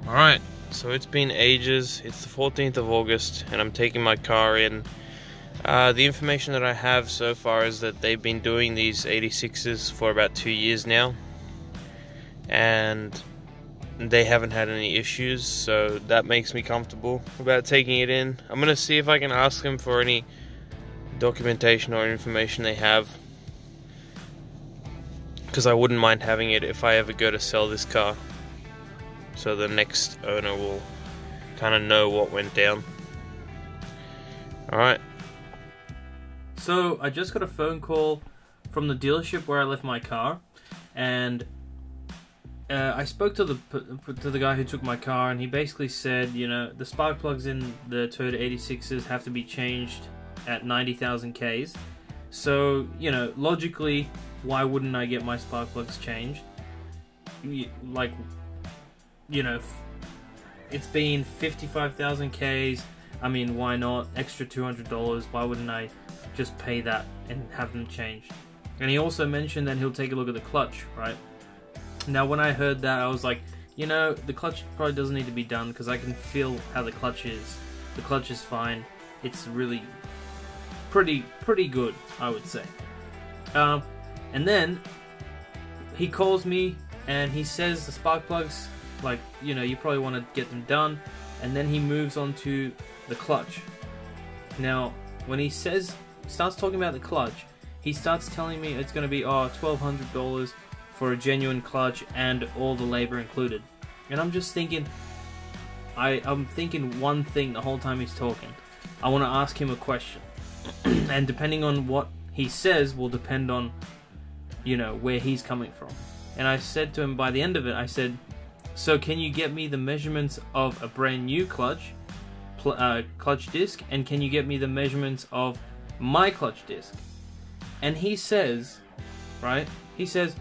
Alright, so it's been ages. It's the 14th of August and I'm taking my car in. The information that I have so far is that they've been doing these 86s for about 2 years now, and they haven't had any issues, so that makes me comfortable about taking it in. I'm going to see if I can ask them for any documentation or information they have, because I wouldn't mind having it if I ever go to sell this car, so the next owner will kind of know what went down. Alright. So I just got a phone call from the dealership where I left my car, and I spoke to the guy who took my car, and he basically said, you know, the spark plugs in the Toyota 86s have to be changed at 90,000 Ks. So, you know, logically, why wouldn't I get my spark plugs changed? Like, you know, it's been 55,000 Ks. I mean, why not? Extra $200. Why wouldn't I just pay that and have them changed? And he also mentioned that he'll take a look at the clutch, right? Now, when I heard that, I was like, you know, the clutch probably doesn't need to be done because I can feel how the clutch is. The clutch is fine. It's really pretty good, I would say. And then he calls me and he says the spark plugs, like, you know, you probably want to get them done. And then he moves on to the clutch. Now, when he starts talking about the clutch, he starts telling me it's going to be $1,200 for a genuine clutch and all the labor included. And I'm just thinking, I'm thinking one thing the whole time he's talking. I want to ask him a question. And depending on what he says will depend on, you know, where he's coming from. And I said to him by the end of it, I said, so can you get me the measurements of a brand new clutch disc, and can you get me the measurements of my clutch disc? And he says, right, he says,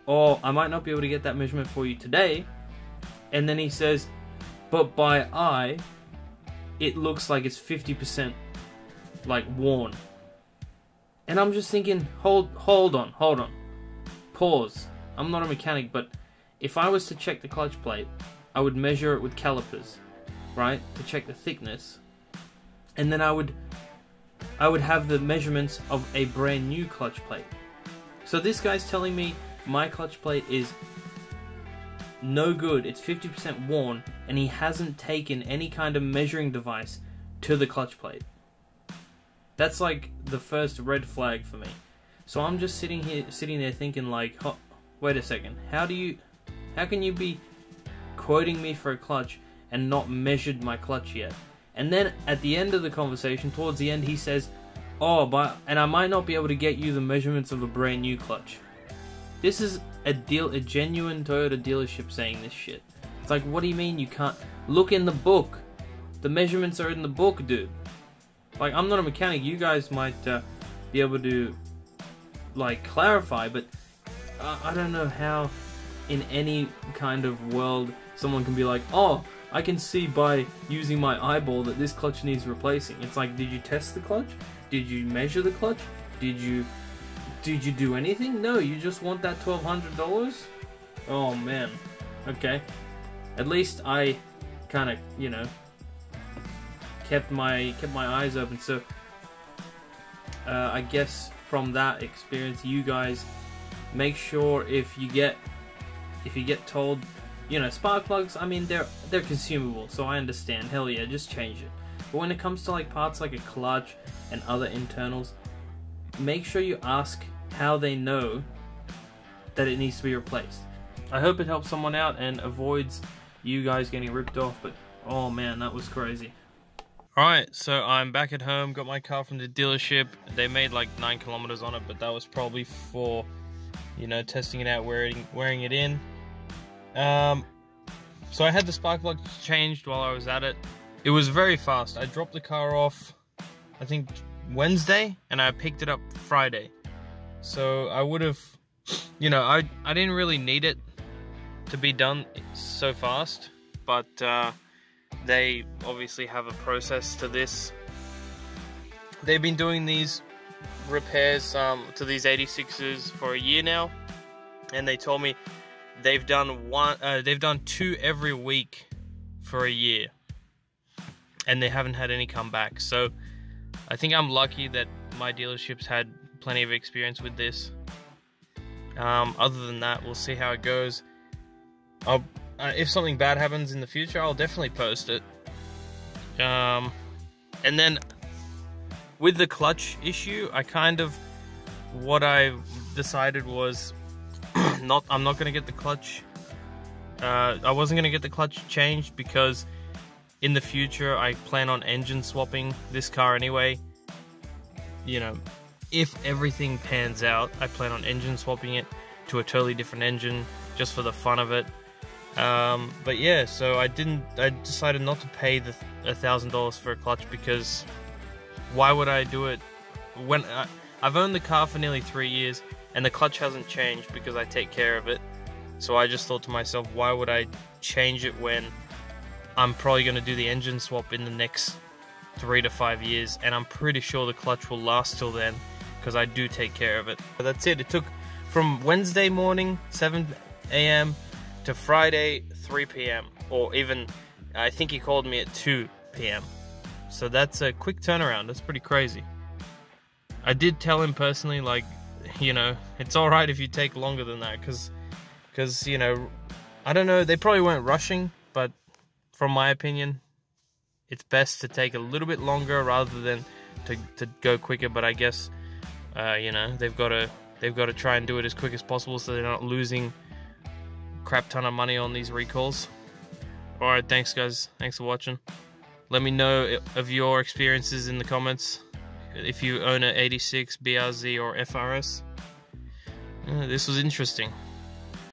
oh, I might not be able to get that measurement for you today. And then he says, but by eye, it looks like it's 50% like worn. And I'm just thinking, hold on, pause. I'm not a mechanic, but if I was to check the clutch plate, I would measure it with calipers, right, to check the thickness, and then I would have the measurements of a brand new clutch plate. So this guy's telling me my clutch plate is no good, it's 50% worn, and he hasn't taken any kind of measuring device to the clutch plate. That's like the first red flag for me. So I'm just sitting there thinking like, oh, wait a second, how can you be quoting me for a clutch and not measured my clutch yet? And then at the end of the conversation, towards the end, he says, and I might not be able to get you the measurements of a brand new clutch. This is a genuine Toyota dealership saying this shit. It's like, what do you mean you can't? Look in the book. The measurements are in the book, dude. Like, I'm not a mechanic. You guys might be able to, like, clarify, but I don't know how in any kind of world someone can be like, oh, I can see by using my eyeball that this clutch needs replacing. It's like, did you test the clutch? Did you measure the clutch? Did you do anything? No, you just want that $1,200? Oh man. Okay. At least I kind of, you know, kept my eyes open. So I guess from that experience, you guys make sure if you get told, you know, spark plugs, I mean, they're consumable, so I understand. Hell yeah, just change it. But when it comes to like parts like a clutch and other internals, make sure you ask how they know that it needs to be replaced. I hope it helps someone out and avoids you guys getting ripped off, but oh man, that was crazy. Alright, so I'm back at home, got my car from the dealership. They made like 9 kilometers on it, but that was probably for, you know, testing it out, wearing it in. So I had the spark plug changed while I was at it. It was very fast. I dropped the car off, I think, Wednesday, and I picked it up Friday. So I would have, you know, I didn't really need it to be done so fast, but they obviously have a process to this. They've been doing these repairs to these 86s for a year now, and they told me they've done 2 every week for a year, and they haven't had any comeback. So I think I'm lucky that my dealerships had plenty of experience with this. Other than that, we'll see how it goes. If something bad happens in the future, I'll definitely post it. And then with the clutch issue, what I decided was I'm not going to get the clutch. I wasn't going to get the clutch changed because in the future I plan on engine swapping this car anyway. You know, if everything pans out, I plan on engine swapping it to a totally different engine just for the fun of it. But yeah, so I decided not to pay the $1,000 for a clutch, because why would I do it when I've owned the car for nearly 3 years and the clutch hasn't changed because I take care of it. So I just thought to myself, why would I change it when I'm probably going to do the engine swap in the next 3 to 5 years, and I'm pretty sure the clutch will last till then because I do take care of it. But that's it. It took from Wednesday morning 7 a.m. to Friday 3 p.m. or even I think he called me at 2 p.m. So that's a quick turnaround. That's pretty crazy. I did tell him personally, like, you know, it's alright if you take longer than that, because, you know, I don't know, they probably weren't rushing, but from my opinion, it's best to take a little bit longer rather than to go quicker. But I guess, you know, they've got to try and do it as quick as possible so they're not losing a crap ton of money on these recalls. Alright, thanks guys, thanks for watching. Let me know of your experiences in the comments. If you own an 86, BRZ or FRS. This was interesting.